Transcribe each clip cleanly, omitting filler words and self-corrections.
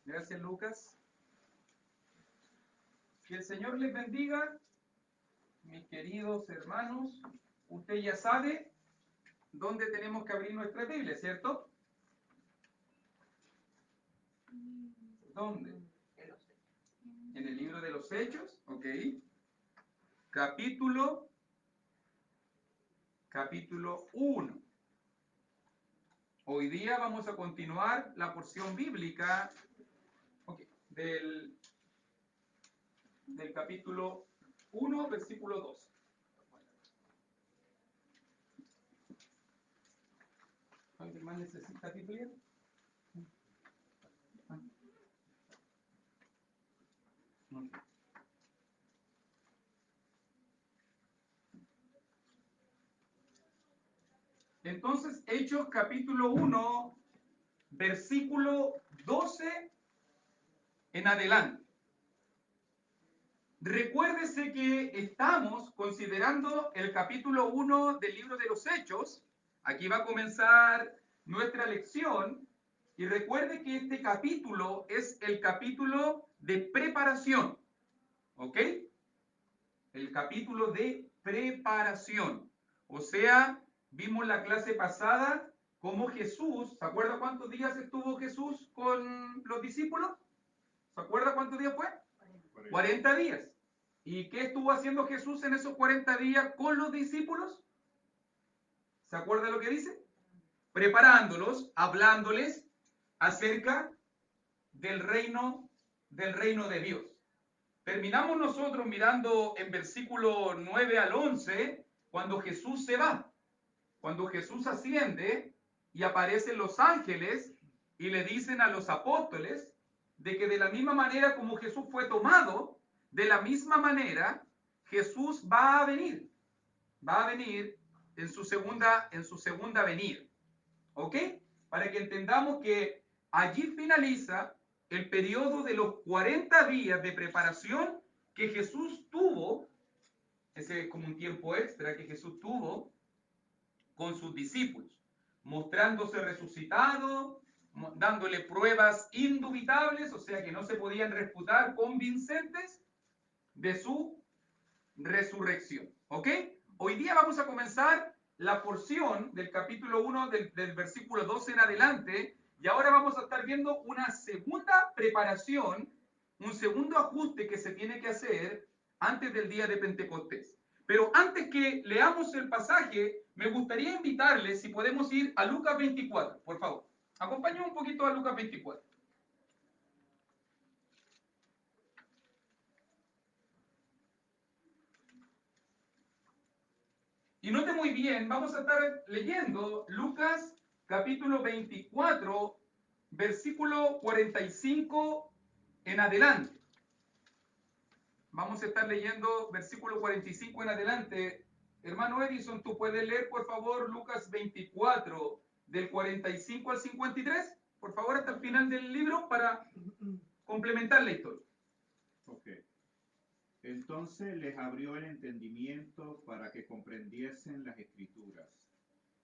Gracias, Lucas. Que el Señor les bendiga, mis queridos hermanos. Usted ya sabe dónde tenemos que abrir nuestra Biblia, ¿cierto? ¿Dónde? En el libro de los Hechos, ok. Capítulo 1. Hoy día vamos a continuar la porción bíblica del capítulo 1, versículo 2. ¿Alguien más necesita Biblia? Entonces, Hechos capítulo 1, versículo 12 en adelante. Recuérdese que estamos considerando el capítulo 1 del libro de los Hechos. Aquí va a comenzar nuestra lección. Y recuerde que este capítulo es el capítulo de preparación. ¿Ok? El capítulo de preparación. O sea, vimos la clase pasada cómo Jesús, ¿se acuerda cuántos días estuvo Jesús con los discípulos? ¿Se acuerda cuántos días fue? 40 días. ¿Y qué estuvo haciendo Jesús en esos 40 días con los discípulos? ¿Se acuerda lo que dice? Preparándolos, hablándoles acerca del reino de Dios. Terminamos nosotros mirando en versículo 9 al 11, cuando Jesús se va, cuando Jesús asciende y aparecen los ángeles y le dicen a los apóstoles de que de la misma manera como Jesús fue tomado, de la misma manera Jesús va a venir en su segunda venida. ¿Ok? Para que entendamos que allí finaliza el periodo de los 40 días de preparación que Jesús tuvo, ese es como un tiempo extra que Jesús tuvo con sus discípulos, mostrándose resucitado, dándole pruebas indubitables, o sea que no se podían refutar, convincentes, de su resurrección. ¿Ok? Hoy día vamos a comenzar la porción del capítulo 1 del versículo 12 en adelante, y ahora vamos a estar viendo una segunda preparación, un segundo ajuste que se tiene que hacer antes del día de Pentecostés. Pero antes que leamos el pasaje, me gustaría invitarles, si podemos ir a Lucas 24, por favor. Acompáñenme un poquito a Lucas 24. Y note muy bien, vamos a estar leyendo Lucas capítulo 24, versículo 45 en adelante. Vamos a estar leyendo versículo 45 en adelante. Hermano Edison, ¿tú puedes leer, por favor, Lucas 24, del 45 al 53? Por favor, hasta el final del libro para complementar la historia. Ok. Entonces les abrió el entendimiento para que comprendiesen las Escrituras.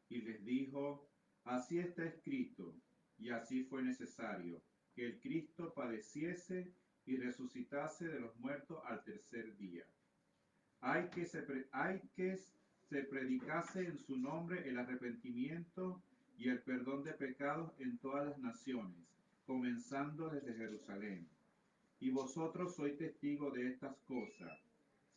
Y les dijo, así está escrito, y así fue necesario, que el Cristo padeciese y resucitase de los muertos al tercer día. Hay que se predicase en su nombre el arrepentimiento y el perdón de pecados en todas las naciones, comenzando desde Jerusalén. Y vosotros sois testigos de estas cosas.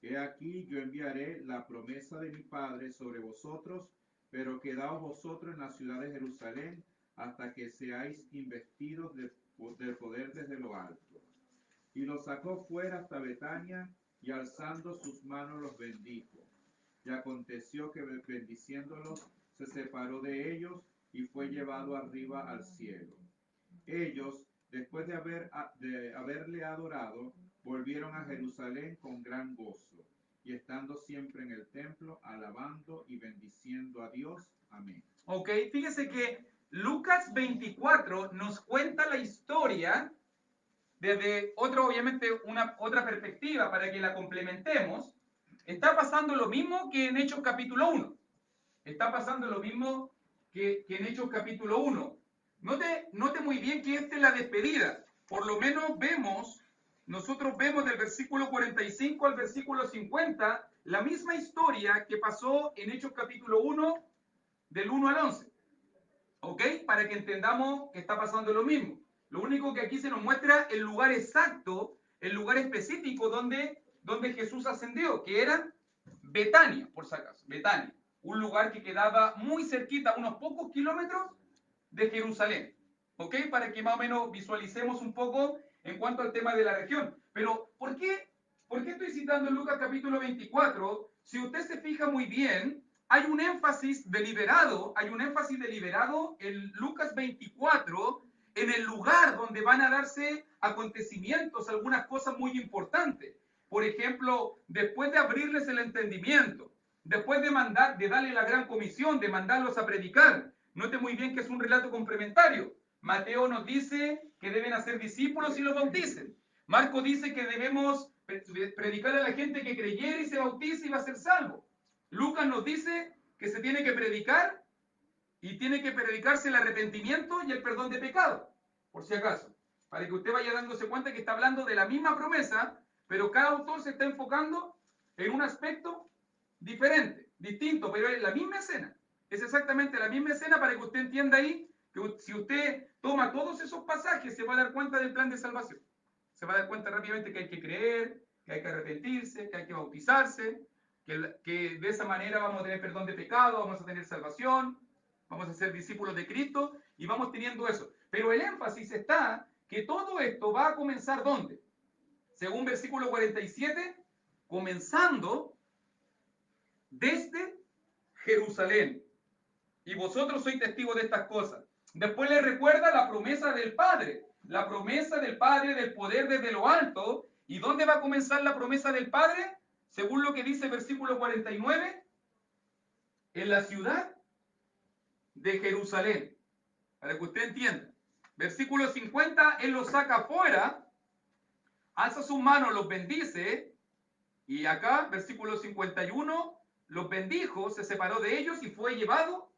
He aquí yo enviaré la promesa de mi Padre sobre vosotros, pero quedaos vosotros en la ciudad de Jerusalén hasta que seáis investidos del poder desde lo alto. Y los sacó fuera hasta Betania, y alzando sus manos los bendijo. Y aconteció que bendiciéndolos se separó de ellos y fue llevado arriba al cielo. Ellos, después de haberle adorado, volvieron a Jerusalén con gran gozo, y estando siempre en el templo, alabando y bendiciendo a Dios. Amén. Ok, fíjese que Lucas 24 nos cuenta la historia desde obviamente otra perspectiva para que la complementemos. Está pasando lo mismo que en Hechos capítulo 1. Está pasando lo mismo que en Hechos capítulo 1. Note muy bien que esta es la despedida. por lo menos nosotros vemos del versículo 45 al versículo 50, la misma historia que pasó en Hechos capítulo 1, del 1 al 11. ¿Ok? Para que entendamos que está pasando lo mismo. Lo único que aquí se nos muestra el lugar exacto, el lugar específico donde Jesús ascendió, que era Betania, por si acaso, Betania. Un lugar que quedaba muy cerquita, unos pocos kilómetros de Jerusalén. ¿Ok? Para que más o menos visualicemos un poco en cuanto al tema de la región. Pero, ¿por qué estoy citando Lucas capítulo 24? Si usted se fija muy bien, hay un énfasis deliberado en Lucas 24, en el lugar donde van a darse acontecimientos, algunas cosas muy importantes. Por ejemplo, después de abrirles el entendimiento, después de darle la gran comisión, de mandarlos a predicar. Note muy bien que es un relato complementario. Mateo nos dice que deben hacer discípulos y los bauticen. Marco dice que debemos predicar a la gente que creyere y se bautice y va a ser salvo. Lucas nos dice que se tiene que predicar y tiene que predicarse el arrepentimiento y el perdón de pecado, por si acaso, para que usted vaya dándose cuenta que está hablando de la misma promesa, pero cada autor se está enfocando en un aspecto diferente, distinto, pero es la misma escena. Es exactamente la misma escena para que usted entienda ahí que si usted toma todos esos pasajes se va a dar cuenta del plan de salvación. Se va a dar cuenta rápidamente que hay que creer, que hay que arrepentirse, que hay que bautizarse, que de esa manera vamos a tener perdón de pecado, vamos a tener salvación, vamos a ser discípulos de Cristo y vamos teniendo eso. Pero el énfasis está que todo esto va a comenzar ¿dónde? Según versículo 47, comenzando desde Jerusalén. Y vosotros sois testigos de estas cosas. Después le recuerda la promesa del Padre del poder desde lo alto. ¿Y dónde va a comenzar la promesa del Padre? Según lo que dice el versículo 49, en la ciudad de Jerusalén. Para que usted entienda. Versículo 50, Él los saca afuera, alza sus manos, los bendice. Y acá, versículo 51, los bendijo, se separó de ellos y fue llevado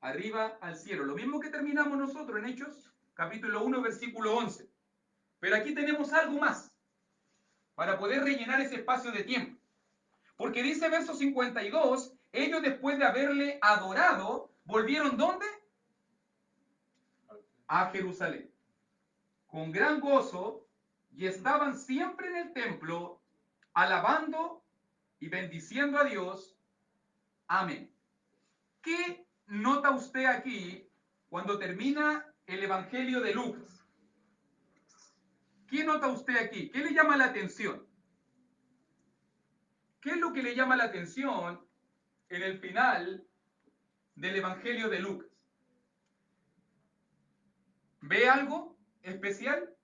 arriba al cielo. Lo mismo que terminamos nosotros en Hechos, capítulo 1, versículo 11. Pero aquí tenemos algo más para poder rellenar ese espacio de tiempo. Porque dice verso 52, ellos después de haberle adorado, volvieron ¿dónde? A Jerusalén. Con gran gozo, y estaban siempre en el templo, alabando y bendiciendo a Dios. Amén. ¿Qué nota usted aquí cuando termina el Evangelio de Lucas? ¿Qué nota usted aquí? ¿Qué le llama la atención? ¿Qué es lo que le llama la atención en el final del Evangelio de Lucas? ¿Ve algo especial?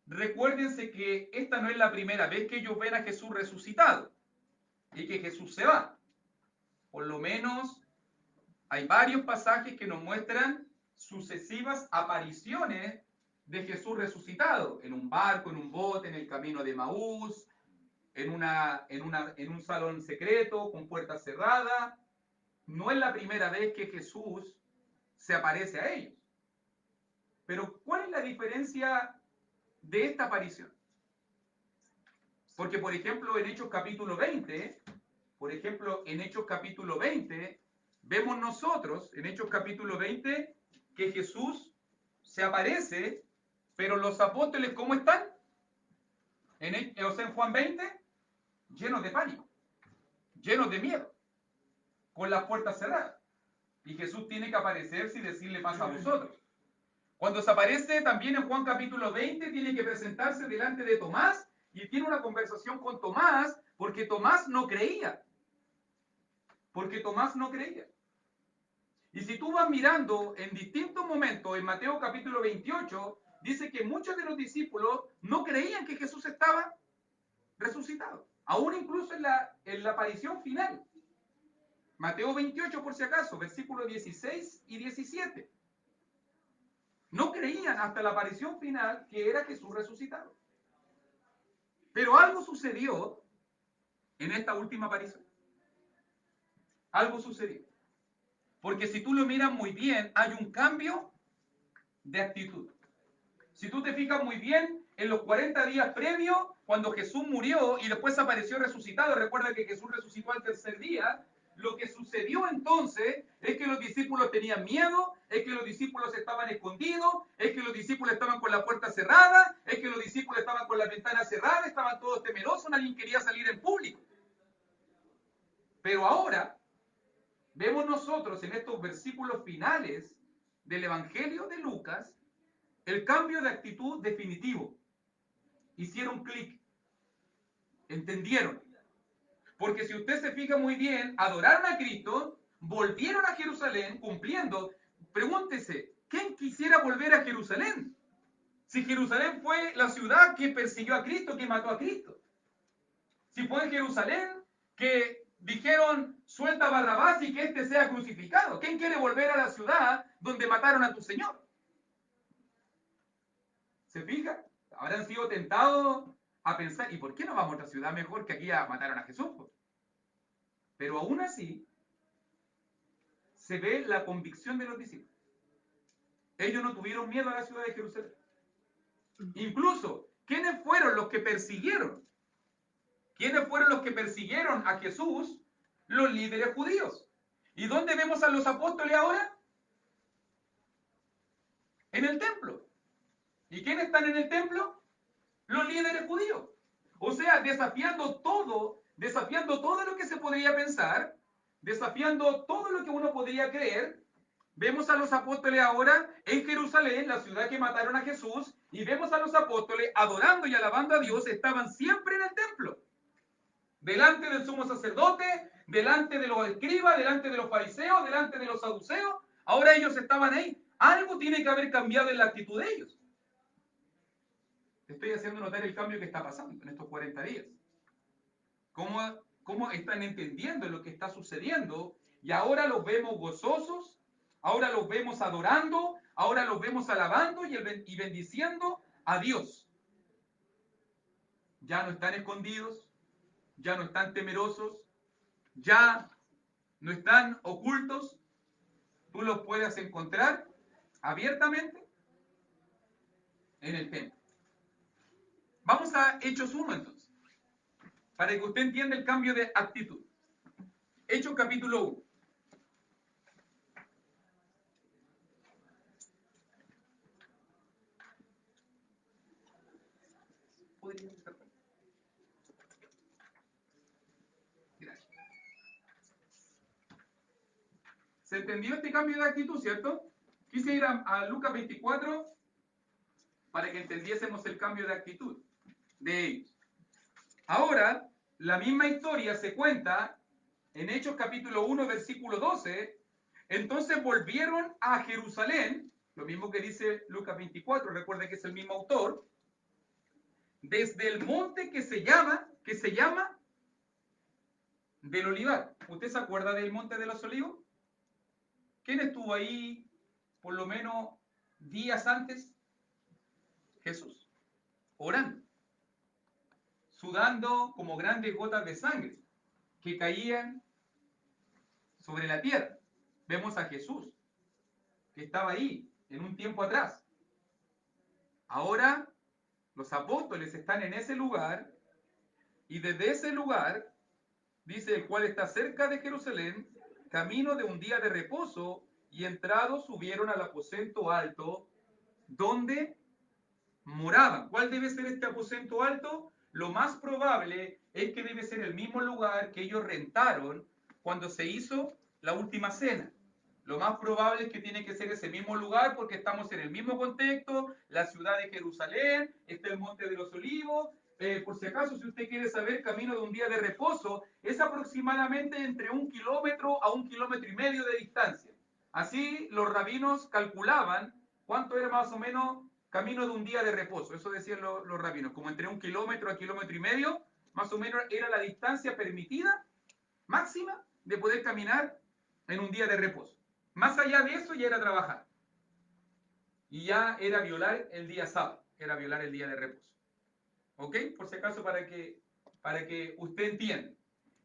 Recuérdense que esta no es la primera vez que ellos ven a Jesús resucitado y que Jesús se va. Por lo menos hay varios pasajes que nos muestran sucesivas apariciones de Jesús resucitado, en un barco, en un bote, en el camino de Maús, en un salón secreto, con puertas cerradas. No es la primera vez que Jesús se aparece a ellos. Pero, ¿cuál es la diferencia de esta aparición? Porque, por ejemplo, en Hechos capítulo 20, vemos nosotros, en Hechos capítulo 20, que Jesús se aparece, pero los apóstoles, ¿cómo están? En Juan 20, llenos de pánico, llenos de miedo, con las puertas cerradas. Y Jesús tiene que aparecerse y decirle, pasa a vosotros. Cuando se aparece también en Juan capítulo 20, tiene que presentarse delante de Tomás y tiene una conversación con Tomás porque Tomás no creía. Y si tú vas mirando en distintos momentos, en Mateo capítulo 28, dice que muchos de los discípulos no creían que Jesús estaba resucitado. Aún incluso en la aparición final. Mateo 28, por si acaso, versículos 16 y 17. No creían hasta la aparición final que era Jesús resucitado. Pero algo sucedió en esta última aparición. Algo sucedió. Porque si tú lo miras muy bien, hay un cambio de actitud. Si tú te fijas muy bien, en los 40 días previos, cuando Jesús murió y después apareció resucitado, recuerda que Jesús resucitó al tercer día, lo que sucedió entonces es que los discípulos tenían miedo, es que los discípulos estaban escondidos, es que los discípulos estaban con la puerta cerrada, es que los discípulos estaban con la ventana cerrada, estaban todos temerosos, nadie quería salir en público. Pero ahora vemos nosotros en estos versículos finales del Evangelio de Lucas el cambio de actitud definitivo. Hicieron clic, entendieron. Porque si usted se fija muy bien, adoraron a Cristo, volvieron a Jerusalén cumpliendo. Pregúntese, ¿quién quisiera volver a Jerusalén? Si Jerusalén fue la ciudad que persiguió a Cristo, que mató a Cristo. Si fue en Jerusalén que dijeron, suelta a Barrabás y que éste sea crucificado. ¿Quién quiere volver a la ciudad donde mataron a tu Señor? ¿Se fija? Habrán sido tentados a pensar, ¿y por qué no vamos a otra ciudad mejor que aquí mataron a Jesús? Pero aún así, se ve la convicción de los discípulos. Ellos no tuvieron miedo a la ciudad de Jerusalén. Incluso, ¿quiénes fueron los que persiguieron? ¿Quiénes fueron los que persiguieron a Jesús? Los líderes judíos. ¿Y dónde vemos a los apóstoles ahora? En el templo. ¿Y quiénes están en el templo? Los líderes judíos. O sea, desafiando todo lo que se podría pensar, desafiando todo lo que uno podría creer. Vemos a los apóstoles ahora en Jerusalén, la ciudad que mataron a Jesús, y vemos a los apóstoles adorando y alabando a Dios, estaban siempre en el templo. Delante del sumo sacerdote, delante de los escribas, delante de los fariseos, delante de los saduceos. Ahora ellos estaban ahí. Algo tiene que haber cambiado en la actitud de ellos. Te estoy haciendo notar el cambio que está pasando en estos 40 días. Cómo están entendiendo lo que está sucediendo, y ahora los vemos gozosos, ahora los vemos adorando, ahora los vemos alabando y bendiciendo a Dios. Ya no están escondidos, ya no están temerosos, ya no están ocultos. Tú los puedes encontrar abiertamente en el templo. Vamos a Hechos 1 entonces, para que usted entienda el cambio de actitud. Hechos capítulo 1. ¿Se entendió este cambio de actitud, cierto? Quise ir a Lucas 24 para que entendiésemos el cambio de actitud de ellos. Ahora, la misma historia se cuenta en Hechos capítulo 1, versículo 12. Entonces volvieron a Jerusalén, lo mismo que dice Lucas 24, recuerda que es el mismo autor, desde el monte que se llama del Olivar. ¿Usted se acuerda del monte de los Olivos? ¿Quién estuvo ahí por lo menos días antes? Jesús, orando, sudando como grandes gotas de sangre que caían sobre la tierra. Vemos a Jesús, que estaba ahí en un tiempo atrás. Ahora los apóstoles están en ese lugar, y desde ese lugar, dice, el cual está cerca de Jerusalén, camino de un día de reposo, y entrados subieron al aposento alto, donde moraban. ¿Cuál debe ser este aposento alto? Lo más probable es que debe ser el mismo lugar que ellos rentaron cuando se hizo la última cena. Lo más probable es que tiene que ser ese mismo lugar, porque estamos en el mismo contexto, la ciudad de Jerusalén, está el monte de los Olivos. Por si acaso, si usted quiere saber, camino de un día de reposo es aproximadamente entre 1 kilómetro a 1,5 kilómetros de distancia. Así los rabinos calculaban cuánto era más o menos camino de un día de reposo. Eso decían los rabinos, como entre 1 kilómetro a 1,5 kilómetros, más o menos era la distancia permitida, máxima, de poder caminar en un día de reposo. Más allá de eso ya era trabajar. Y ya era violar el día sábado, era violar el día de reposo. ¿Ok? Por si acaso, para que usted entienda.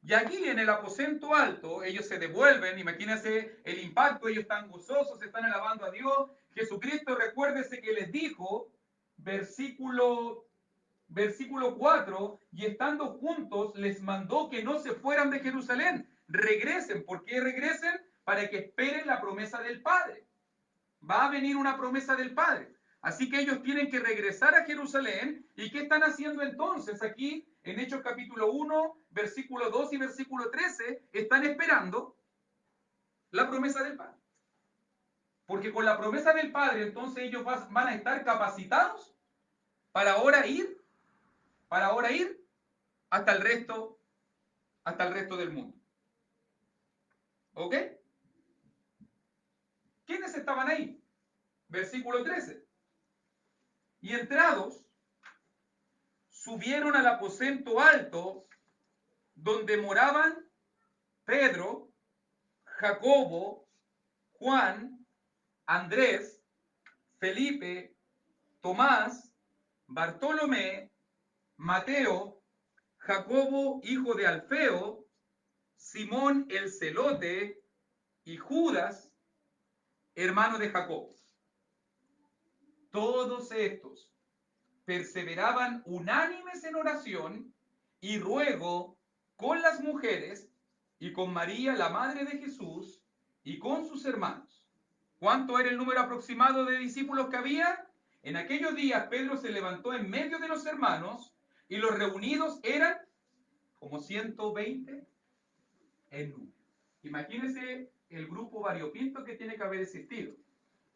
Y aquí en el aposento alto, ellos se devuelven, imagínense el impacto, ellos están gozosos, están alabando a Dios. Jesucristo, recuérdese que les dijo, versículo 4, y estando juntos les mandó que no se fueran de Jerusalén, regresen. ¿Por qué regresen? Para que esperen la promesa del Padre. Va a venir una promesa del Padre. Así que ellos tienen que regresar a Jerusalén. ¿Y qué están haciendo entonces aquí? En Hechos capítulo 1, versículo 2 y versículo 13, están esperando la promesa del Padre. Porque con la promesa del Padre, entonces ellos van a estar capacitados para ahora ir hasta el resto del mundo. ¿Ok? ¿Quiénes estaban ahí? Versículo 13. Y entrados, subieron al aposento alto donde moraban Pedro, Jacobo, Juan, Andrés, Felipe, Tomás, Bartolomé, Mateo, Jacobo, hijo de Alfeo, Simón el celote y Judas, hermano de Jacobo. Todos estos perseveraban unánimes en oración y ruego con las mujeres y con María, la madre de Jesús, y con sus hermanos. ¿Cuánto era el número aproximado de discípulos que había? En aquellos días Pedro se levantó en medio de los hermanos y los reunidos eran como 120 en número. Imagínense el grupo variopinto que tiene que haber existido,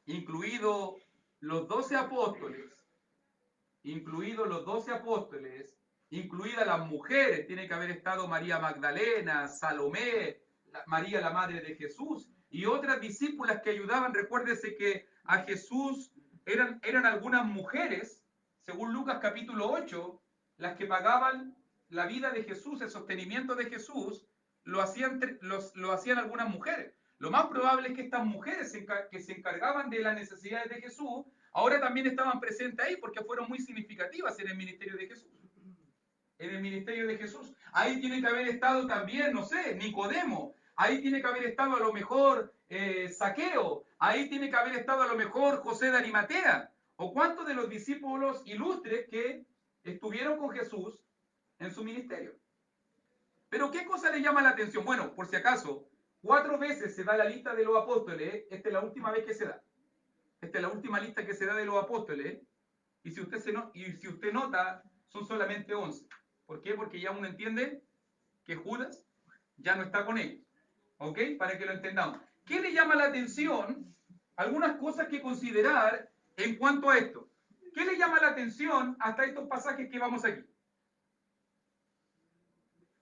incluidos los 12 apóstoles, incluidas las mujeres, tiene que haber estado María Magdalena, Salomé, María la madre de Jesús y otras discípulas que ayudaban. Recuérdese que a Jesús eran algunas mujeres, según Lucas capítulo 8, las que pagaban la vida de Jesús, el sostenimiento de Jesús, lo hacían algunas mujeres. Lo más probable es que estas mujeres que se encargaban de las necesidades de Jesús, ahora también estaban presentes ahí porque fueron muy significativas en el ministerio de Jesús. Ahí tiene que haber estado también, no sé, Nicodemo. Ahí tiene que haber estado a lo mejor Zaqueo. Ahí tiene que haber estado a lo mejor José de Arimatea. ¿O cuántos de los discípulos ilustres que estuvieron con Jesús en su ministerio? Pero ¿qué cosa le llama la atención? Bueno, por si acaso, 4 veces se da la lista de los apóstoles. Esta es la última vez que se da. Esta es la última lista que se da de los apóstoles. Y si usted nota, son solamente 11. ¿Por qué? Porque ya uno entiende que Judas ya no está con ellos. ¿Ok? Para que lo entendamos. ¿Qué le llama la atención? Algunas cosas que considerar en cuanto a esto. ¿Qué le llama la atención hasta estos pasajes que vamos aquí?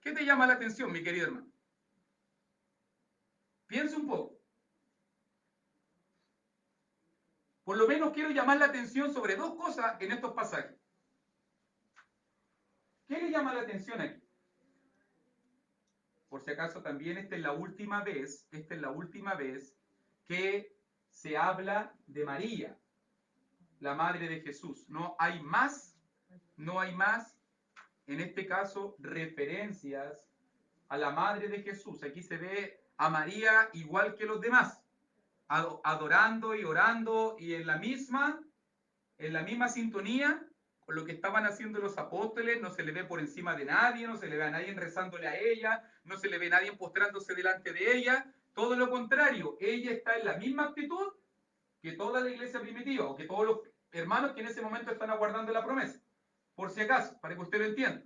¿Qué te llama la atención, mi querido hermano? Piensa un poco. Por lo menos quiero llamar la atención sobre 2 cosas en estos pasajes. ¿Qué le llama la atención aquí? Por si acaso también esta es la última vez que se habla de María, la madre de Jesús. No hay más, en este caso, referencias a la madre de Jesús. Aquí se ve a María igual que los demás, adorando y orando y en la misma sintonía con lo que estaban haciendo los apóstoles. No se le ve por encima de nadie, no se le ve a nadie rezándole a ella, no se le ve a nadie postrándose delante de ella. Todo lo contrario, ella está en la misma actitud que toda la iglesia primitiva, o que todos los hermanos que en ese momento están aguardando la promesa. Por si acaso, para que usted lo entienda.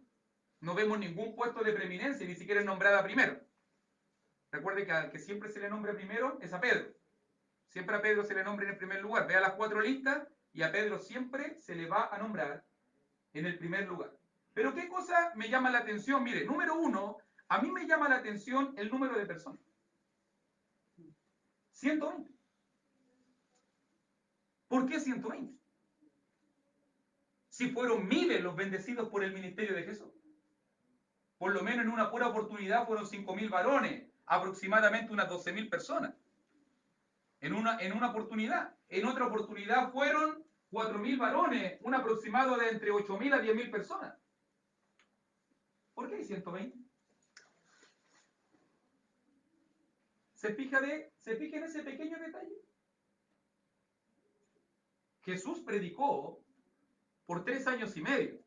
No vemos ningún puesto de preeminencia, ni siquiera es nombrada primero. Recuerde que al que siempre se le nombra primero es a Pedro. Siempre a Pedro se le nombra en el primer lugar. Vea las 4 listas y a Pedro siempre se le va a nombrar en el primer lugar. Pero ¿qué cosa me llama la atención? Mire, número 1, a mí me llama la atención el número de personas. 120. ¿Por qué 120? Si fueron miles los bendecidos por el ministerio de Jesús. Por lo menos en una pura oportunidad fueron 5.000 varones, aproximadamente unas 12.000 personas. En una oportunidad. En otra oportunidad fueron 4.000 varones, un aproximado de entre 8.000 a 10.000 personas. ¿Por qué hay 120? ¿Se fija en ese pequeño detalle? Jesús predicó por 3 años y medio.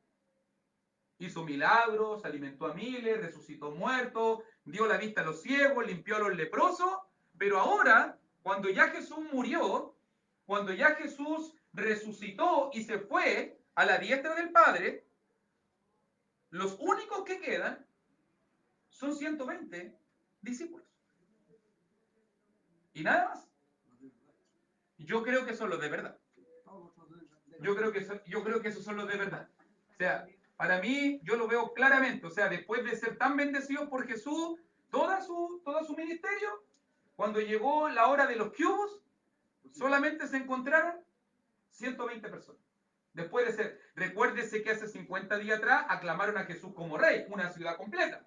Hizo milagros, alimentó a miles, resucitó muertos, dio la vista a los ciegos, limpió a los leprosos, pero ahora, cuando ya Jesús murió, cuando ya Jesús resucitó y se fue a la diestra del Padre, los únicos que quedan son 120 discípulos. Y nada más. Yo creo que son los de verdad. Yo creo que esos son los de verdad. O sea, para mí, yo lo veo claramente. O sea, después de ser tan bendecidos por Jesús, todo su ministerio, cuando llegó la hora de los cubos, solamente se encontraron 120 personas. Después de ser, recuérdese que hace 50 días atrás aclamaron a Jesús como rey, una ciudad completa.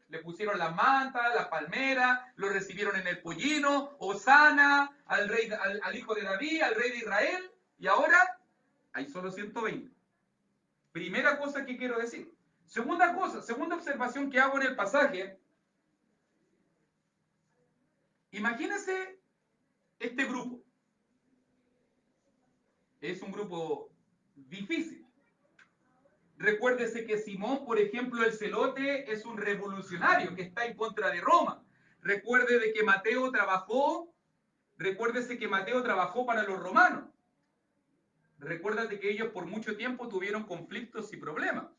Le pusieron las mantas, las palmeras, lo recibieron en el pollino, Hosana, al rey, al hijo de David, al rey de Israel, y ahora hay solo 120. Primera cosa que quiero decir. Segunda observación que hago en el pasaje. Imagínense este grupo. Es un grupo difícil. Recuérdese que Simón, por ejemplo, el celote, es un revolucionario que está en contra de Roma. Recuérdese que Mateo trabajó para los romanos. Recuérdate que ellos por mucho tiempo tuvieron conflictos y problemas.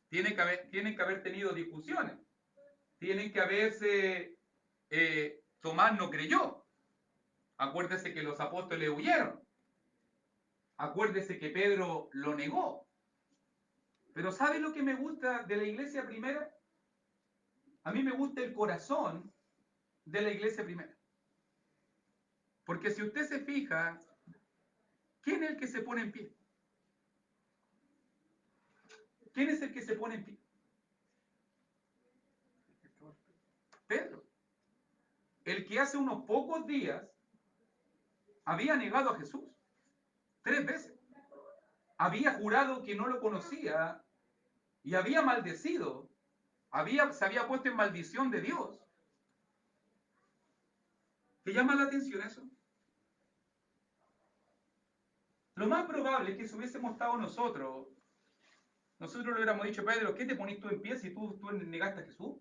Tienen que haber tenido discusiones. Tienen que haberse... Tomás no creyó. Acuérdese que los apóstoles huyeron. Acuérdese que Pedro lo negó. Pero ¿sabe lo que me gusta de la iglesia primera? A mí me gusta el corazón de la iglesia primera. Porque si usted se fija, ¿quién es el que se pone en pie? ¿Quién es el que se pone en pie? Pedro. El que hace unos pocos días había negado a Jesús 3 veces. Había jurado que no lo conocía y había maldecido. Se había puesto en maldición de Dios. ¿Te llama la atención eso? Lo más probable es que si hubiésemos estado nosotros le hubiéramos dicho, Pedro, ¿qué te ponís tú en pie si tú negaste a Jesús?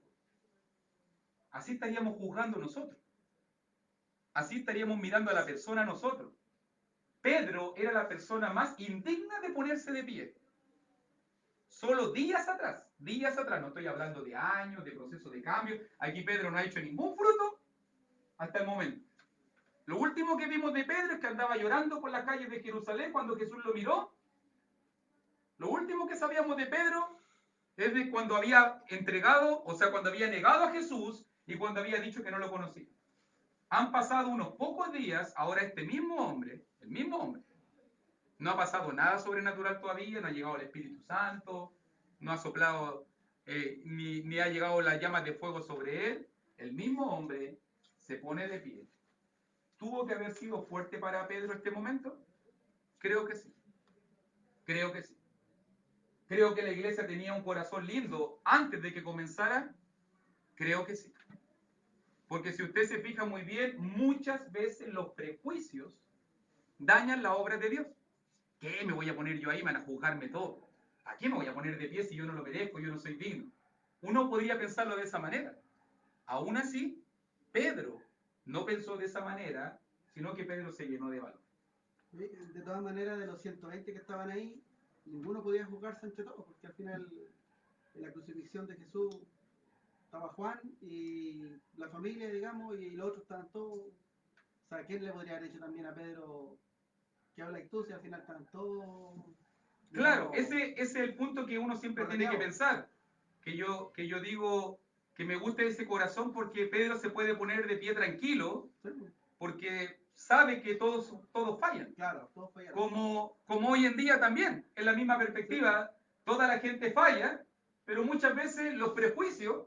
Así estaríamos juzgando nosotros. Así estaríamos mirando a la persona nosotros. Pedro era la persona más indigna de ponerse de pie. Solo días atrás, no estoy hablando de años, de proceso de cambio. Aquí Pedro no ha hecho ningún fruto hasta el momento. Lo último que vimos de Pedro es que andaba llorando por las calles de Jerusalén cuando Jesús lo miró. Lo último que sabíamos de Pedro es de cuando había cuando había negado a Jesús y cuando había dicho que no lo conocía. Han pasado unos pocos días, ahora el mismo hombre, no ha pasado nada sobrenatural todavía, no ha llegado el Espíritu Santo, no ha soplado, ni ha llegado las llamas de fuego sobre él. El mismo hombre se pone de pie. ¿Tuvo que haber sido fuerte para Pedro este momento? Creo que sí. Creo que la iglesia tenía un corazón lindo antes de que comenzara. Creo que sí. Porque si usted se fija muy bien, muchas veces los prejuicios dañan la obra de Dios. ¿Qué me voy a poner yo ahí? Van a juzgarme todo. ¿A qué me voy a poner de pie si yo no lo merezco, yo no soy digno? Uno podría pensarlo de esa manera. Aún así, Pedro no pensó de esa manera, sino que Pedro se llenó de valor. De todas maneras, de los 120 que estaban ahí, ninguno podía juzgarse entre todos, porque al final, en la crucifixión de Jesús, estaba Juan y la familia, digamos, y los otros estaban todos. O sea, ¿quién le podría haber dicho también a Pedro que habla tú si al final estaban todos? Claro, ese es el punto que uno siempre tiene que pensar. Que yo digo que me gusta ese corazón porque Pedro se puede poner de pie tranquilo, porque sabe que todos fallan. Claro, todos fallan. Como hoy en día también, en la misma perspectiva, toda la gente falla, pero muchas veces los prejuicios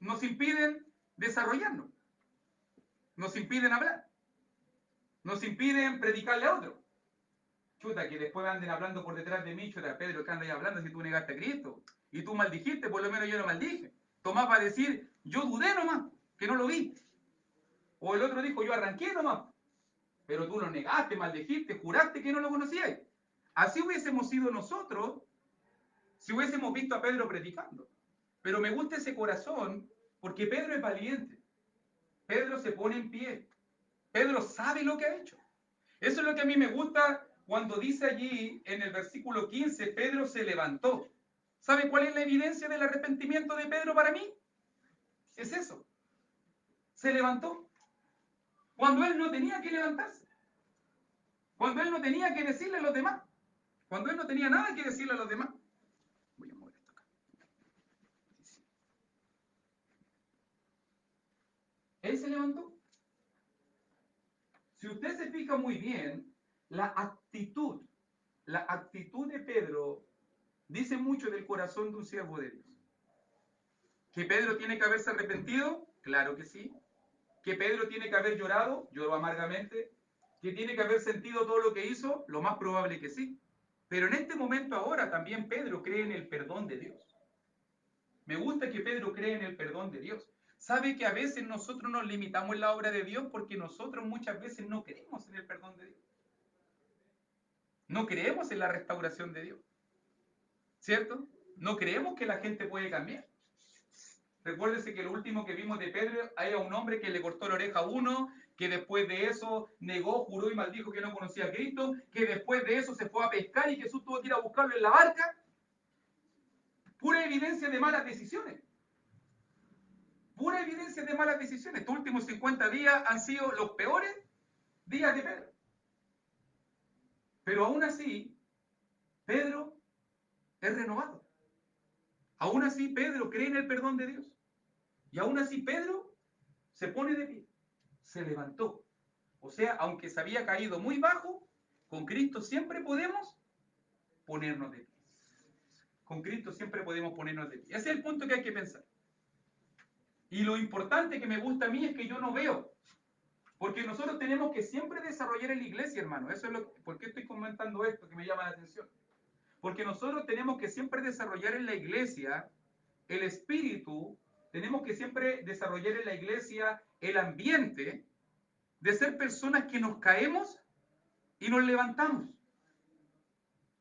nos impiden desarrollarnos, nos impiden hablar, nos impiden predicarle a otro. Chuta, que después anden hablando por detrás de mí, chuta, Pedro, ¿qué andas hablando si tú negaste a Cristo? Y tú maldijiste, por lo menos yo no maldije. Tomás va a decir, yo dudé nomás, que no lo vi. O el otro dijo, yo arranqué nomás. Pero tú lo negaste, maldijiste, juraste que no lo conocías. Así hubiésemos sido nosotros si hubiésemos visto a Pedro predicando. Pero me gusta ese corazón porque Pedro es valiente. Pedro se pone en pie. Pedro sabe lo que ha hecho. Eso es lo que a mí me gusta cuando dice allí en el versículo 15, Pedro se levantó. ¿Sabe cuál es la evidencia del arrepentimiento de Pedro para mí? Es eso. Se levantó. Cuando él no tenía que levantarse. Cuando él no tenía que decirle a los demás. Cuando él no tenía nada que decirle a los demás. Voy a mover esto acá. Él se levantó. Si usted se fija muy bien, la actitud de Pedro dice mucho del corazón de un siervo de Dios. ¿Que Pedro tiene que haberse arrepentido? Claro que sí. ¿Que Pedro tiene que haber llorado? Lloró amargamente. ¿Que tiene que haber sentido todo lo que hizo? Lo más probable que sí. Pero en este momento ahora también Pedro cree en el perdón de Dios. Me gusta que Pedro cree en el perdón de Dios. ¿Sabe que a veces nosotros nos limitamos en la obra de Dios porque nosotros muchas veces no creemos en el perdón de Dios? No creemos en la restauración de Dios. ¿Cierto? No creemos que la gente puede cambiar. Recuérdese que lo último que vimos de Pedro era un hombre que le cortó la oreja a uno, que después de eso negó, juró y maldijo que no conocía a Cristo, que después de eso se fue a pescar y Jesús tuvo que ir a buscarlo en la barca. Pura evidencia de malas decisiones. Pura evidencia de malas decisiones. Estos últimos 50 días han sido los peores días de Pedro. Pero aún así, Pedro es renovado. Aún así, Pedro cree en el perdón de Dios. Y aún así, Pedro se pone de pie. Se levantó. O sea, aunque se había caído muy bajo, con Cristo siempre podemos ponernos de pie. Con Cristo siempre podemos ponernos de pie. Ese es el punto que hay que pensar. Y lo importante que me gusta a mí es que yo no veo. Porque nosotros tenemos que siempre desarrollar en la iglesia, hermano. Eso es ¿por qué estoy comentando esto que me llama la atención? Porque nosotros tenemos que siempre desarrollar en la iglesia el espíritu, tenemos que siempre desarrollar en la iglesia el ambiente de ser personas que nos caemos y nos levantamos.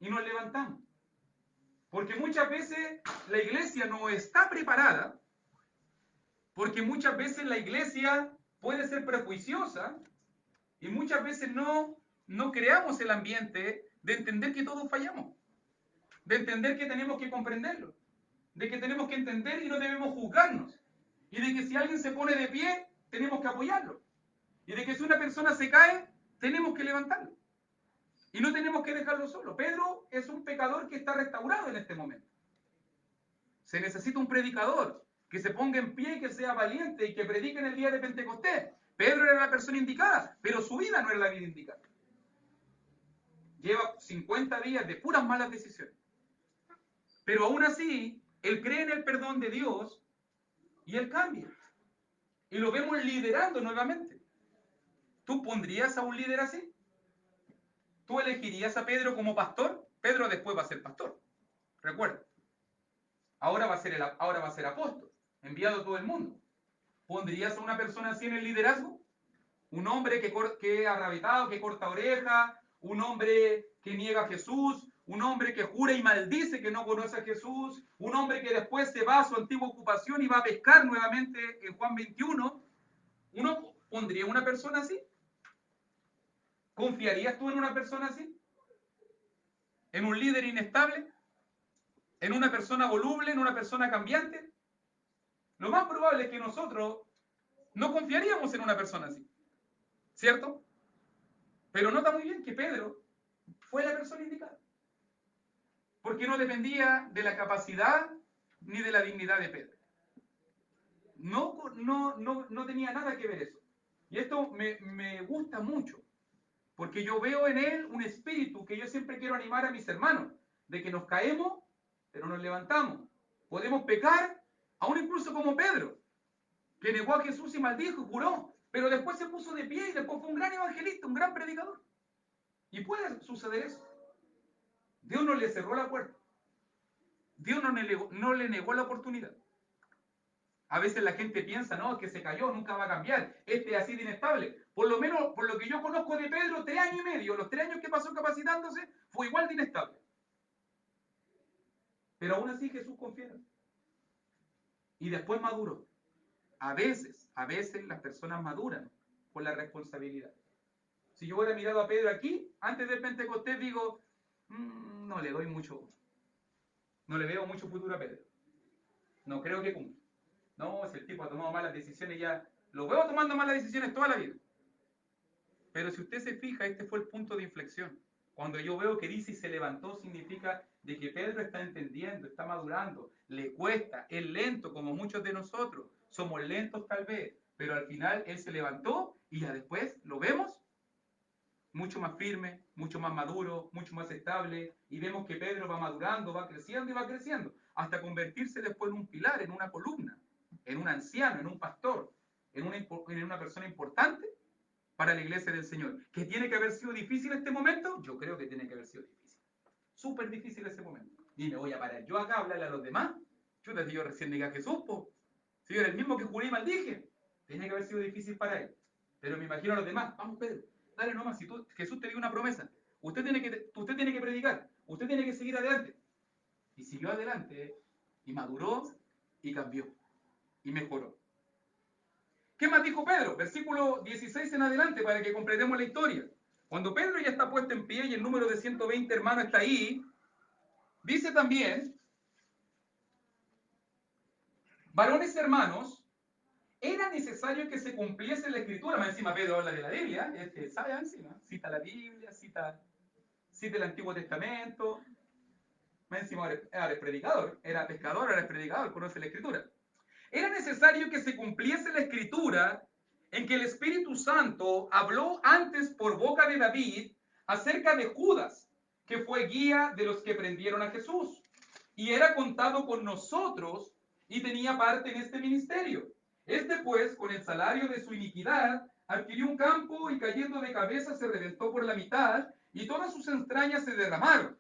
Y nos levantamos. Porque muchas veces la iglesia no está preparada, porque muchas veces la iglesia puede ser prejuiciosa y muchas veces no creamos el ambiente de entender que todos fallamos, de entender que tenemos que comprenderlo, de que tenemos que entender y no debemos juzgarnos, y de que si alguien se pone de pie, tenemos que apoyarlo, y de que si una persona se cae, tenemos que levantarlo, y no tenemos que dejarlo solo. Pedro es un pecador que está restaurado en este momento. Se necesita un predicador que se ponga en pie y que sea valiente y que predique en el día de Pentecostés. Pedro era la persona indicada, pero su vida no era la vida indicada. Lleva 50 días de puras malas decisiones. Pero aún así, él cree en el perdón de Dios y él cambia. Y lo vemos liderando nuevamente. ¿Tú pondrías a un líder así? ¿Tú elegirías a Pedro como pastor? Pedro después va a ser pastor. Recuerda. Ahora va a ser apóstol, enviado a todo el mundo. ¿Pondrías a una persona así en el liderazgo? Un hombre que es arrabitado, que corta oreja, un hombre que niega a Jesús, un hombre que jura y maldice que no conoce a Jesús, un hombre que después se va a su antigua ocupación y va a pescar nuevamente en Juan 21. ¿Uno pondría una persona así? ¿Confiarías tú en una persona así? ¿En un líder inestable? ¿En una persona voluble? ¿En una persona cambiante? Lo más probable es que nosotros no confiaríamos en una persona así, ¿cierto? Pero nota muy bien que Pedro fue la persona indicada, porque no dependía de la capacidad ni de la dignidad de Pedro. No tenía nada que ver eso. Y esto me gusta mucho, porque yo veo en él un espíritu que yo siempre quiero animar a mis hermanos, de que nos caemos, pero nos levantamos. Podemos pecar, aún incluso como Pedro, que negó a Jesús y maldijo y juró, pero después se puso de pie y después fue un gran evangelista, un gran predicador. Y puede suceder eso. Dios no le cerró la puerta. Dios no le negó la oportunidad. A veces la gente piensa, no, es que se cayó, nunca va a cambiar, este es así de inestable. Por lo menos, por lo que yo conozco de Pedro, 3 años y medio, los 3 años que pasó capacitándose, fue igual de inestable. Pero aún así Jesús confía en él. Y después maduró. A veces las personas maduran por la responsabilidad. Si yo hubiera mirado a Pedro aquí, antes del Pentecostés, digo, no le doy mucho, no le veo mucho futuro a Pedro. No creo que cumpla. No, si el tipo ha tomado malas decisiones ya, lo veo tomando malas decisiones toda la vida. Pero si usted se fija, este fue el punto de inflexión. Cuando yo veo que dice y se levantó, significa de que Pedro está entendiendo, está madurando, le cuesta, es lento como muchos de nosotros. Somos lentos tal vez, pero al final él se levantó y ya después lo vemos mucho más firme, mucho más maduro, mucho más estable, y vemos que Pedro va madurando, va creciendo y va creciendo, hasta convertirse después en un pilar, en una columna, en un anciano, en un pastor, en una persona importante para la iglesia del Señor. ¿Que tiene que haber sido difícil este momento? Yo creo que tiene que haber sido difícil. Súper difícil ese momento. Y me voy a parar yo acá a hablarle a los demás. Chuta, si yo recién llegué a Jesús, po. Si yo era el mismo que juré y maldije. Tiene que haber sido difícil para él. Pero me imagino a los demás. Vamos, Pedro, dale nomás. Si Jesús te dio una promesa, usted tiene que predicar. Usted tiene que seguir adelante. Y siguió adelante. Y maduró y cambió. Y mejoró. ¿Qué más dijo Pedro? Versículo 16 en adelante para que completemos la historia. Cuando Pedro ya está puesto en pie y el número de 120 hermanos está ahí, dice también, varones hermanos, era necesario que se cumpliese la escritura. Más encima Pedro habla de la Biblia, sabe encima, cita la Biblia, cita el Antiguo Testamento. Más encima ahora es predicador, era pescador, ahora es predicador, conoce la escritura. Era necesario que se cumpliese la escritura en que el Espíritu Santo habló antes por boca de David acerca de Judas, que fue guía de los que prendieron a Jesús, y era contado con nosotros y tenía parte en este ministerio. Este pues, con el salario de su iniquidad, adquirió un campo y cayendo de cabeza se reventó por la mitad y todas sus entrañas se derramaron.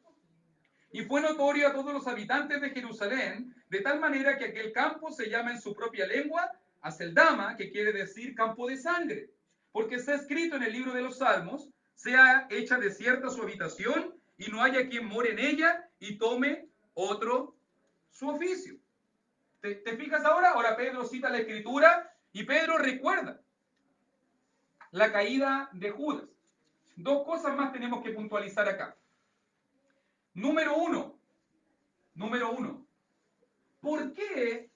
Y fue notorio a todos los habitantes de Jerusalén, de tal manera que aquel campo se llama en su propia lengua Aceldama, que quiere decir campo de sangre, porque está escrito en el libro de los Salmos, sea hecha desierta su habitación y no haya quien more en ella y tome otro su oficio. ¿Te fijas ahora? Ahora Pedro cita la escritura y Pedro recuerda la caída de Judas. Dos cosas más tenemos que puntualizar acá. Número uno, ¿por qué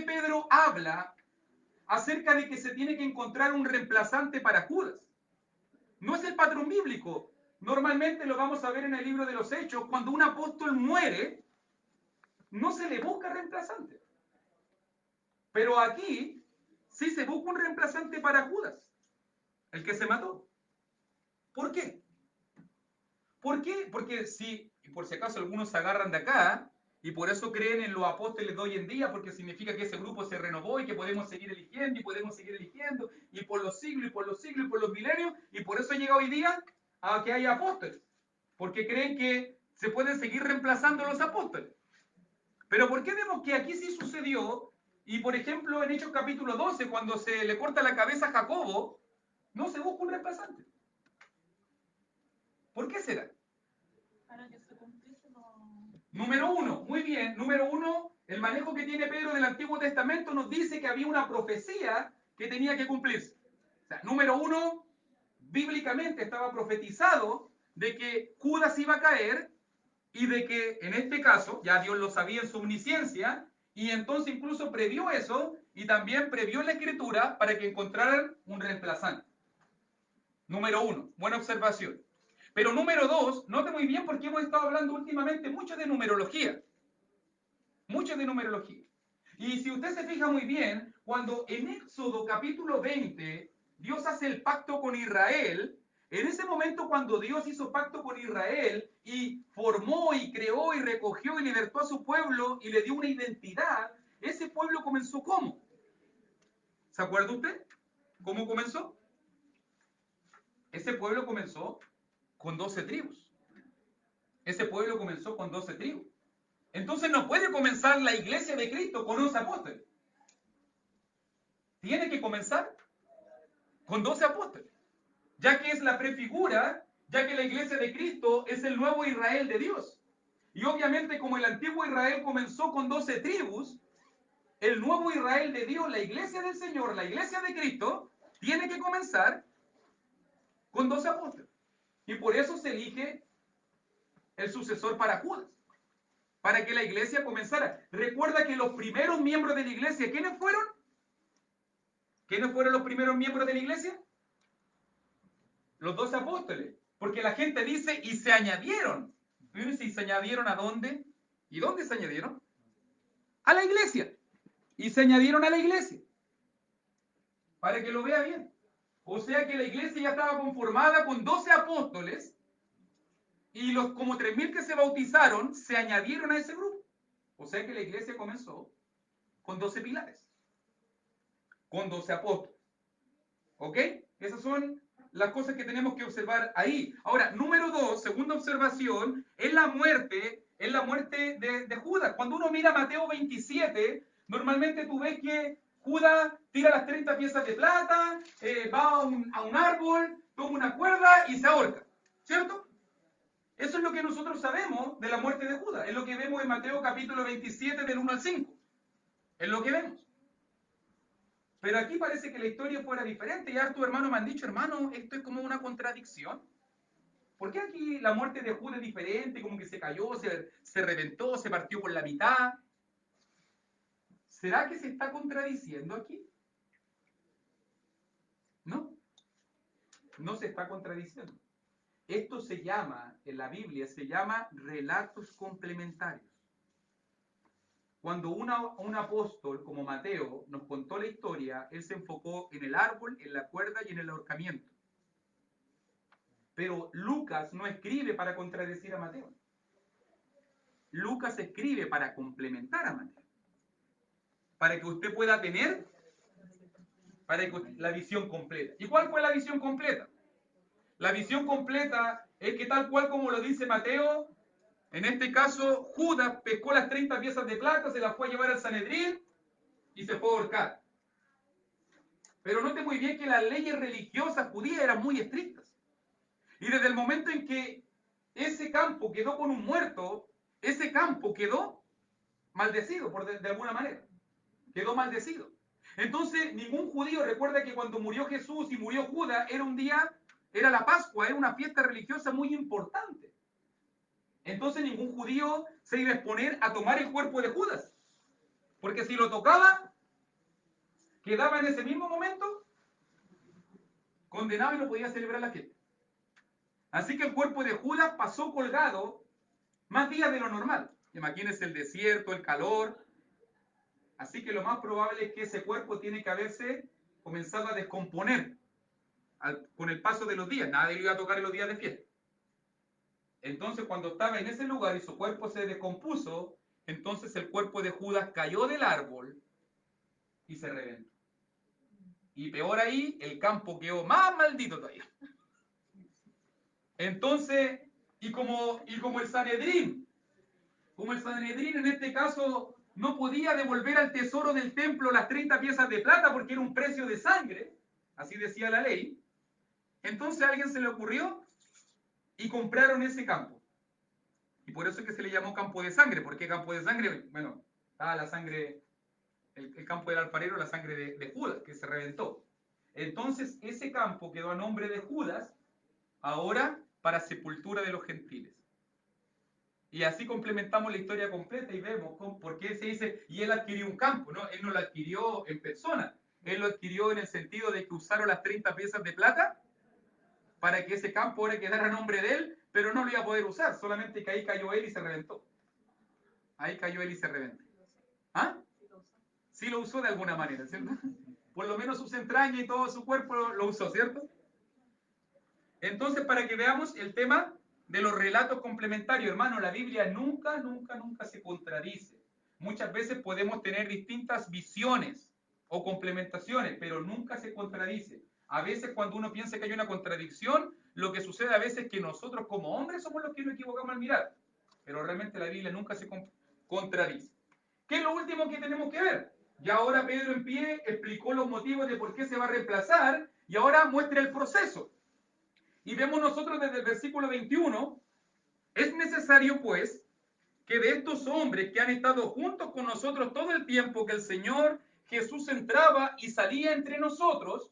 Pedro habla acerca de que se tiene que encontrar un reemplazante para Judas? No es el patrón bíblico. Normalmente lo vamos a ver en el libro de los Hechos, cuando un apóstol muere, no se le busca reemplazante. Pero aquí sí se busca un reemplazante para Judas, el que se mató. ¿Por qué? ¿Por qué? Porque si, por si acaso algunos se agarran de acá, y por eso creen en los apóstoles de hoy en día, porque significa que ese grupo se renovó y que podemos seguir eligiendo, y por los siglos, y por los siglos, y por los milenios, y por eso llega hoy día a que haya apóstoles, porque creen que se pueden seguir reemplazando los apóstoles. Pero ¿por qué vemos que aquí sí sucedió? Y por ejemplo, en Hechos capítulo 12, cuando se le corta la cabeza a Jacobo, no se busca un reemplazante. ¿Por qué será? Para que se cumpliese Número uno, muy bien. Número uno, el manejo que tiene Pedro del Antiguo Testamento nos dice que había una profecía que tenía que cumplirse. O sea, número uno, bíblicamente estaba profetizado de que Judas iba a caer y de que en este caso, ya Dios lo sabía en su omnisciencia, y entonces incluso previó eso y también previó la escritura para que encontraran un reemplazante. Número uno, buena observación. Pero número dos, note muy bien porque hemos estado hablando últimamente mucho de numerología. Mucho de numerología. Y si usted se fija muy bien, cuando en Éxodo capítulo 20, Dios hace el pacto con Israel, en ese momento cuando Dios hizo pacto con Israel y formó y creó y recogió y libertó a su pueblo y le dio una identidad, ese pueblo comenzó ¿cómo? ¿Se acuerda usted? ¿Cómo comenzó? Ese pueblo comenzó con 12 tribus. Ese pueblo comenzó con 12 tribus. Entonces no puede comenzar la iglesia de Cristo con 11 apóstoles. Tiene que comenzar con 12 apóstoles, ya que es la prefigura, ya que la iglesia de Cristo es el nuevo Israel de Dios. Y obviamente como el antiguo Israel comenzó con 12 tribus, el nuevo Israel de Dios, la iglesia del Señor, la iglesia de Cristo, tiene que comenzar con 12 apóstoles. Y por eso se elige el sucesor para Judas, para que la iglesia comenzara. Recuerda que los primeros miembros de la iglesia, ¿quiénes fueron? ¿Quiénes fueron los primeros miembros de la iglesia? Los 12 apóstoles. Porque la gente dice, y se añadieron. ¿Y se añadieron a dónde? ¿Y dónde se añadieron? A la iglesia. Y se añadieron a la iglesia. Para que lo vea bien. O sea que la iglesia ya estaba conformada con 12 apóstoles y los como 3.000 que se bautizaron se añadieron a ese grupo. O sea que la iglesia comenzó con 12 pilares. Con 12 apóstoles. ¿Ok? Esas son las cosas que tenemos que observar ahí. Ahora, número 2, segunda observación, es la muerte de Judas. Cuando uno mira Mateo 27, normalmente tú ves que Judas tira las 30 piezas de plata, va a un árbol, toma una cuerda y se ahorca. ¿Cierto? Eso es lo que nosotros sabemos de la muerte de Judas. Es lo que vemos en Mateo capítulo 27 del 1 al 5. Es lo que vemos. Pero aquí parece que la historia fuera diferente. Y hartos hermanos me han dicho, hermano, esto es como una contradicción. ¿Por qué aquí la muerte de Judas es diferente? Como que se cayó, se reventó, se partió por la mitad. ¿Será que se está contradiciendo aquí? No, no se está contradiciendo. Esto se llama, en la Biblia, se llama relatos complementarios. Cuando un apóstol como Mateo nos contó la historia, él se enfocó en el árbol, en la cuerda y en el ahorcamiento. Pero Lucas no escribe para contradecir a Mateo. Lucas escribe para complementar a Mateo. Para que usted pueda tener la visión completa. ¿Y cuál fue la visión completa? La visión completa es que tal cual como lo dice Mateo, en este caso Judas pescó las 30 piezas de plata, se las fue a llevar al Sanedrín y se fue a ahorcar. Pero note muy bien que las leyes religiosas judías eran muy estrictas. Y desde el momento en que ese campo quedó con un muerto, ese campo quedó maldecido, de alguna manera. Quedó maldecido. Entonces, ningún judío recuerda que cuando murió Jesús y murió Judas, era la Pascua, era una fiesta religiosa muy importante. Entonces, ningún judío se iba a exponer a tomar el cuerpo de Judas. Porque si lo tocaba, quedaba en ese mismo momento condenado y no podía celebrar la fiesta. Así que el cuerpo de Judas pasó colgado más días de lo normal. Imagínense el desierto, el calor. Así que lo más probable es que ese cuerpo tiene que haberse comenzado a descomponer con el paso de los días. Nadie lo iba a tocar en los días de fiesta. Entonces, cuando estaba en ese lugar y su cuerpo se descompuso, entonces el cuerpo de Judas cayó del árbol y se reventó. Y peor ahí, el campo quedó más maldito todavía. Entonces, y como el Sanedrín en este caso no podía devolver al tesoro del templo las 30 piezas de plata porque era un precio de sangre, así decía la ley, entonces a alguien se le ocurrió y compraron ese campo. Y por eso es que se le llamó campo de sangre. ¿Por qué campo de sangre? Bueno, estaba la sangre, el campo del alfarero, la sangre de Judas, que se reventó. Entonces ese campo quedó a nombre de Judas, ahora para sepultura de los gentiles. Y así complementamos la historia completa y vemos por qué se dice, y él adquirió un campo, ¿no? Él no lo adquirió en persona, él lo adquirió en el sentido de que usaron las 30 piezas de plata para que ese campo ahora quedara a nombre de él, pero no lo iba a poder usar, solamente que ahí cayó él y se reventó. Ahí cayó él y se reventó. ¿Ah? Sí lo usó de alguna manera, ¿cierto? Por lo menos sus entrañas y todo su cuerpo lo usó, ¿cierto? Entonces, para que veamos el tema de los relatos complementarios, hermano, la Biblia nunca se contradice. Muchas veces podemos tener distintas visiones o complementaciones, pero nunca se contradice. A veces cuando uno piensa que hay una contradicción, lo que sucede a veces es que nosotros como hombres somos los que nos equivocamos al mirar. Pero realmente la Biblia nunca se contradice. ¿Qué es lo último que tenemos que ver? Ya ahora Pedro en pie explicó los motivos de por qué se va a reemplazar y ahora muestra el proceso. Y vemos nosotros desde el versículo 21, es necesario pues que de estos hombres que han estado juntos con nosotros todo el tiempo que el Señor Jesús entraba y salía entre nosotros,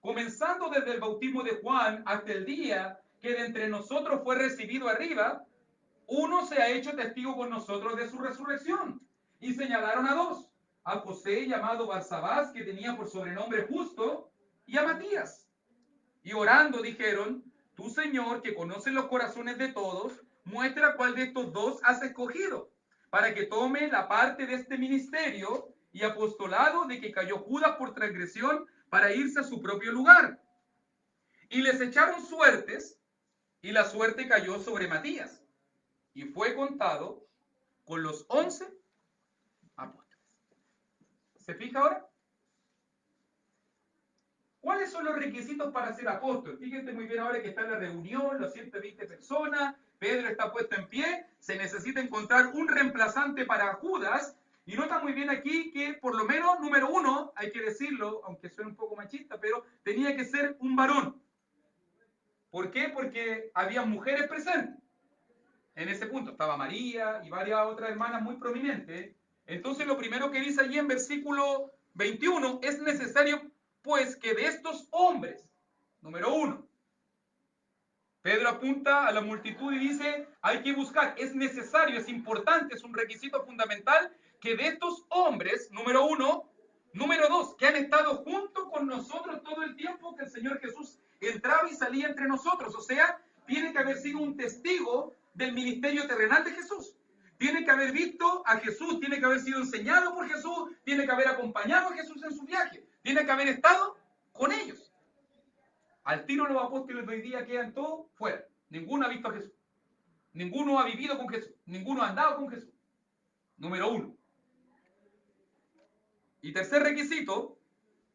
comenzando desde el bautismo de Juan hasta el día que de entre nosotros fue recibido arriba, uno se ha hecho testigo con nosotros de su resurrección. Y señalaron a dos, a José llamado Barsabás, que tenía por sobrenombre Justo, y a Matías. Y orando dijeron, tú Señor, que conoces los corazones de todos, muestra cuál de estos dos has escogido, para que tome la parte de este ministerio y apostolado de que cayó Judas por transgresión para irse a su propio lugar. Y les echaron suertes, y la suerte cayó sobre Matías, y fue contado con los 11 apóstoles. ¿Se fija ahora? ¿Cuáles son los requisitos para ser apóstol? Fíjense muy bien ahora que está en la reunión, los 120 personas, Pedro está puesto en pie, se necesita encontrar un reemplazante para Judas, y nota muy bien aquí que por lo menos, número uno, hay que decirlo, aunque suene un poco machista, pero tenía que ser un varón. ¿Por qué? Porque había mujeres presentes. En ese punto estaba María y varias otras hermanas muy prominentes. Entonces lo primero que dice allí en versículo 21, es necesario pues que de estos hombres, número uno, Pedro apunta a la multitud y dice, hay que buscar, es necesario, es importante, es un requisito fundamental que de estos hombres, número uno, número dos, que han estado junto con nosotros todo el tiempo que el Señor Jesús entraba y salía entre nosotros. O sea, tiene que haber sido un testigo del ministerio terrenal de Jesús. Tiene que haber visto a Jesús, tiene que haber sido enseñado por Jesús, tiene que haber acompañado a Jesús en su viaje, tiene que haber estado con ellos. Al tiro los apóstoles de hoy día quedan todos fuera. Ninguno ha visto a Jesús. Ninguno ha vivido con Jesús. Ninguno ha andado con Jesús. Número uno. Y tercer requisito,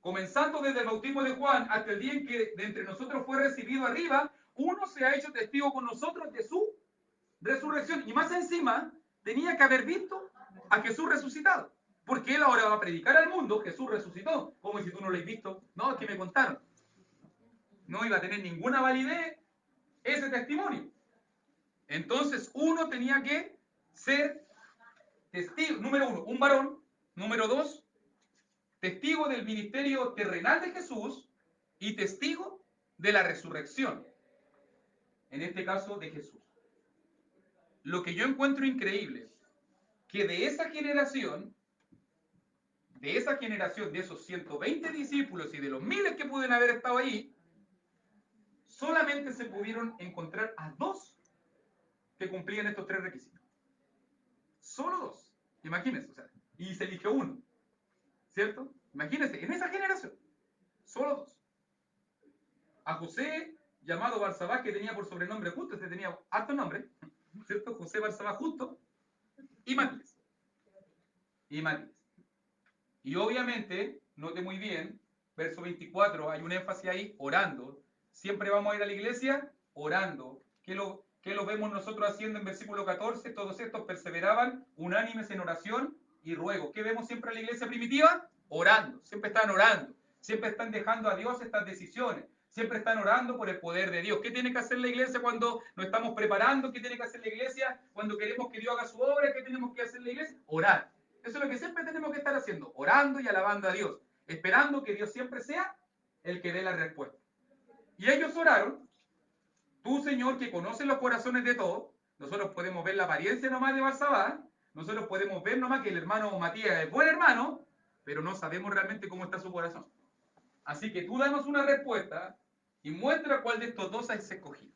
comenzando desde el bautismo de Juan hasta el día en que de entre nosotros fue recibido arriba, uno se ha hecho testigo con nosotros de su resurrección. Y más encima, tenía que haber visto a Jesús resucitado. Porque él ahora va a predicar al mundo, Jesús resucitó. Como si tú no lo has visto. No, es que me contaron. No iba a tener ninguna validez ese testimonio. Entonces, uno tenía que ser testigo, número uno, un varón, número dos, testigo del ministerio terrenal de Jesús y testigo de la resurrección, en este caso de Jesús. Lo que yo encuentro increíble, que de esa generación, de esos 120 discípulos y de los miles que pueden haber estado ahí, solamente se pudieron encontrar a dos que cumplían estos tres requisitos. Solo dos. Imagínense, o sea, y se eligió uno. ¿Cierto? Imagínense, en esa generación, solo dos. A José, llamado Barsabás, que tenía por sobrenombre Justo, este tenía harto nombre, ¿cierto? José Barsabás Justo, y Matías. Y Matías. Y obviamente, note muy bien, verso 24, hay un énfasis ahí, orando. Siempre vamos a ir a la iglesia orando. ¿Qué lo vemos nosotros haciendo en versículo 14? Todos estos perseveraban unánimes en oración y ruego. ¿Qué vemos siempre en la iglesia primitiva? Orando. Siempre están orando. Siempre están dejando a Dios estas decisiones. Siempre están orando por el poder de Dios. ¿Qué tiene que hacer la iglesia cuando nos estamos preparando? ¿Qué tiene que hacer la iglesia cuando queremos que Dios haga su obra? ¿Qué tenemos que hacer la iglesia? Orar. Eso es lo que siempre tenemos que estar haciendo. Orando y alabando a Dios. Esperando que Dios siempre sea el que dé la respuesta. Y ellos oraron. Tú, Señor, que conoces los corazones de todos. Nosotros podemos ver la apariencia nomás de Barsabás. Nosotros podemos ver nomás que el hermano Matías es buen hermano, pero no sabemos realmente cómo está su corazón. Así que tú danos una respuesta y muestra cuál de estos dos has escogido.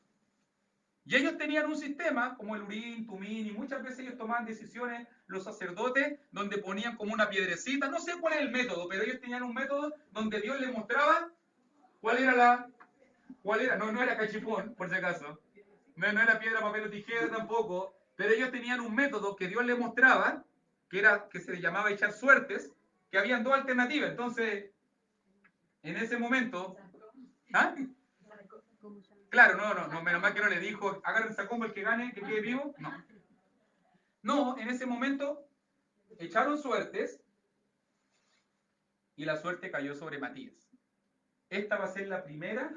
Y ellos tenían un sistema, como el Urim, Tumim, y muchas veces ellos tomaban decisiones, los sacerdotes, donde ponían como una piedrecita. No sé cuál es el método, pero ellos tenían un método donde Dios les mostraba cuál era no era cachipón, por si acaso. No era piedra, papel o tijera tampoco, pero ellos tenían un método que Dios les mostraba, que se llamaba echar suertes, que habían dos alternativas. Entonces, en ese momento, ¿ah? Claro, no, menos mal que no le dijo, agarren esa combo el que gane, que quede vivo, no. No, en ese momento echaron suertes y la suerte cayó sobre Matías. Esta va a ser la primera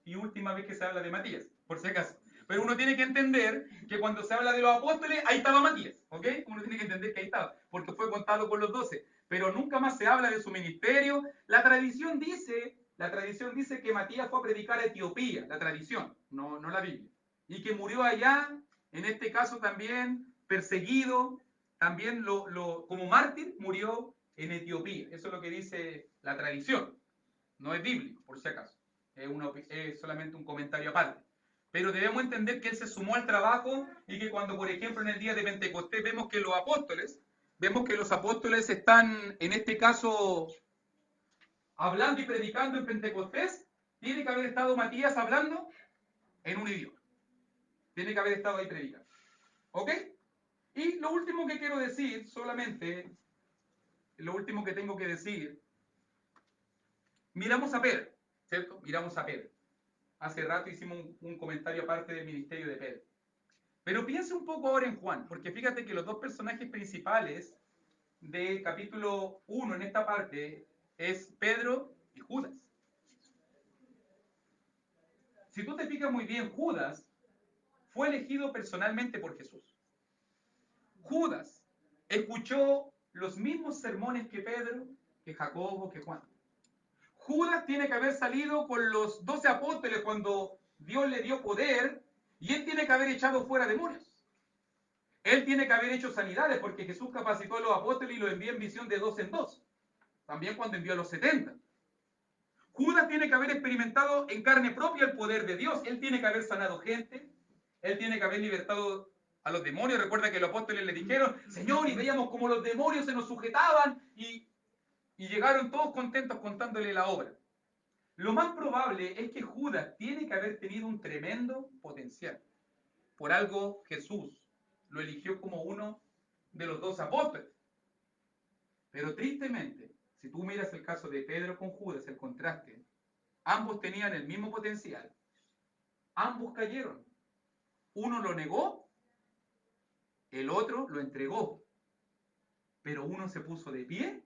y última vez que se habla de Matías, por si acaso. Pero uno tiene que entender que cuando se habla de los apóstoles, ahí estaba Matías, ¿ok? Uno tiene que entender que ahí estaba, porque fue contado con los 12. Pero nunca más se habla de su ministerio. La tradición dice que Matías fue a predicar a Etiopía, la tradición, no la Biblia. Y que murió allá, en este caso también perseguido, también como mártir, murió en Etiopía. Eso es lo que dice la tradición. No es bíblico, por si acaso. Es solamente un comentario aparte. Pero debemos entender que él se sumó al trabajo y que cuando, por ejemplo, en el día de Pentecostés vemos que los apóstoles están, en este caso, hablando y predicando en Pentecostés, tiene que haber estado Matías hablando en un idioma. Tiene que haber estado ahí predicando. ¿Ok? Y lo último que quiero decir, solamente, lo último que tengo que decir, miramos a Pedro, ¿cierto? Miramos a Pedro. Hace rato hicimos un comentario aparte del ministerio de Pedro. Pero piensa un poco ahora en Juan, porque fíjate que los dos personajes principales de capítulo 1 en esta parte es Pedro y Judas. Si tú te fijas muy bien, Judas fue elegido personalmente por Jesús. Judas escuchó los mismos sermones que Pedro, que Jacobo, que Juan. Judas tiene que haber salido con los 12 apóstoles cuando Dios le dio poder y él tiene que haber echado fuera demonios. Él tiene que haber hecho sanidades porque Jesús capacitó a los apóstoles y los envió en visión de 2 en 2. También cuando envió a los 70. Judas tiene que haber experimentado en carne propia el poder de Dios. Él tiene que haber sanado gente. Él tiene que haber libertado a los demonios. Recuerda que los apóstoles le dijeron, Señor, y veíamos como los demonios se nos sujetaban y llegaron todos contentos contándole la obra. Lo más probable es que Judas tiene que haber tenido un tremendo potencial. Por algo Jesús lo eligió como uno de los 12 apóstoles. Pero tristemente, si tú miras el caso de Pedro con Judas, el contraste, ambos tenían el mismo potencial. Ambos cayeron. Uno lo negó, el otro lo entregó. Pero uno se puso de pie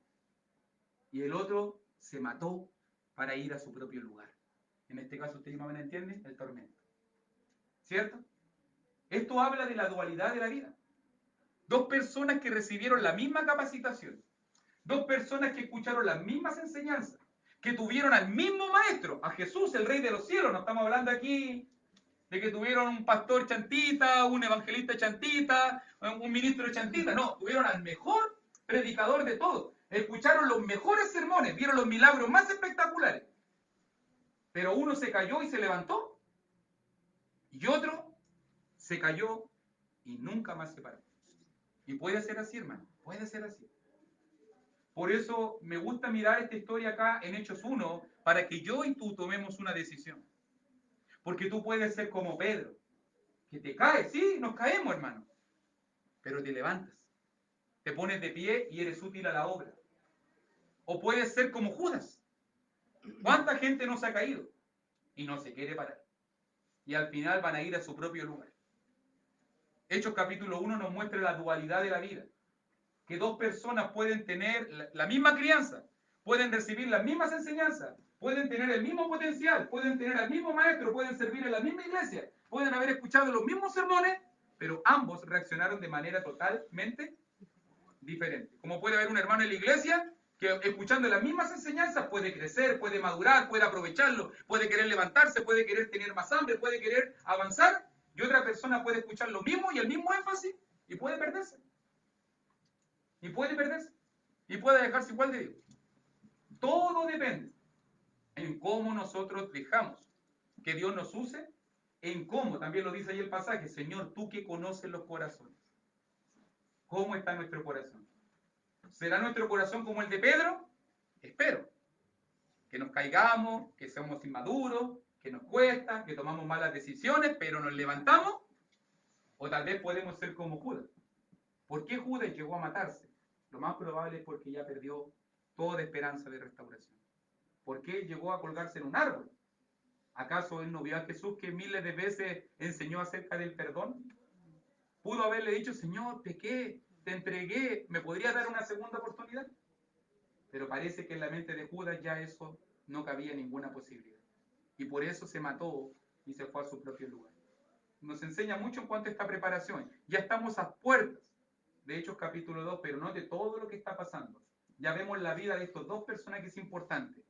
y el otro se mató para ir a su propio lugar. En este caso, ustedes más o menos entienden, el tormento. ¿Cierto? Esto habla de la dualidad de la vida. Dos personas que recibieron la misma capacitación, dos personas que escucharon las mismas enseñanzas, que tuvieron al mismo maestro, a Jesús, el Rey de los cielos. No estamos hablando aquí de que tuvieron un pastor chantita, un evangelista chantita, un ministro chantita. No, tuvieron al mejor predicador de todos. Escucharon los mejores sermones, vieron los milagros más espectaculares. Pero uno se cayó y se levantó, y otro se cayó y nunca más se paró. Y puede ser así, hermano, puede ser así. Por eso me gusta mirar esta historia acá en Hechos 1, para que yo y tú tomemos una decisión. Porque tú puedes ser como Pedro, que te caes, sí, nos caemos, hermano, pero te levantas, te pones de pie y eres útil a la obra. O puedes ser como Judas. ¿Cuánta gente no se ha caído y no se quiere parar? Y al final van a ir a su propio lugar. Hechos capítulo 1 nos muestra la dualidad de la vida. Que dos personas pueden tener la misma crianza, pueden recibir las mismas enseñanzas, pueden tener el mismo potencial, pueden tener al mismo maestro, pueden servir en la misma iglesia, pueden haber escuchado los mismos sermones, pero ambos reaccionaron de manera totalmente diferente. Como puede haber un hermano en la iglesia que escuchando las mismas enseñanzas puede crecer, puede madurar, puede aprovecharlo, puede querer levantarse, puede querer tener más hambre, puede querer avanzar, y otra persona puede escuchar lo mismo y el mismo énfasis y puede perderse. Y puede perderse. Y puede dejarse igual de Dios. Todo depende en cómo nosotros dejamos que Dios nos use, en cómo, también lo dice ahí el pasaje, Señor, tú que conoces los corazones. ¿Cómo está nuestro corazón? ¿Será nuestro corazón como el de Pedro? Espero. Que nos caigamos, que seamos inmaduros, que nos cuesta, que tomamos malas decisiones, pero nos levantamos. O tal vez podemos ser como Judas. ¿Por qué Judas llegó a matarse? Lo más probable es porque ya perdió toda esperanza de restauración. ¿Por qué llegó a colgarse en un árbol? ¿Acaso él no vio a Jesús que miles de veces enseñó acerca del perdón? Pudo haberle dicho, Señor, pequé, te entregué, ¿me podría dar una segunda oportunidad? Pero parece que en la mente de Judas ya eso no cabía ninguna posibilidad. Y por eso se mató y se fue a su propio lugar. Nos enseña mucho en cuanto a esta preparación. Ya estamos a puertas de Hechos capítulo 2, pero no de todo lo que está pasando. Ya vemos la vida de estos dos personajes importantes.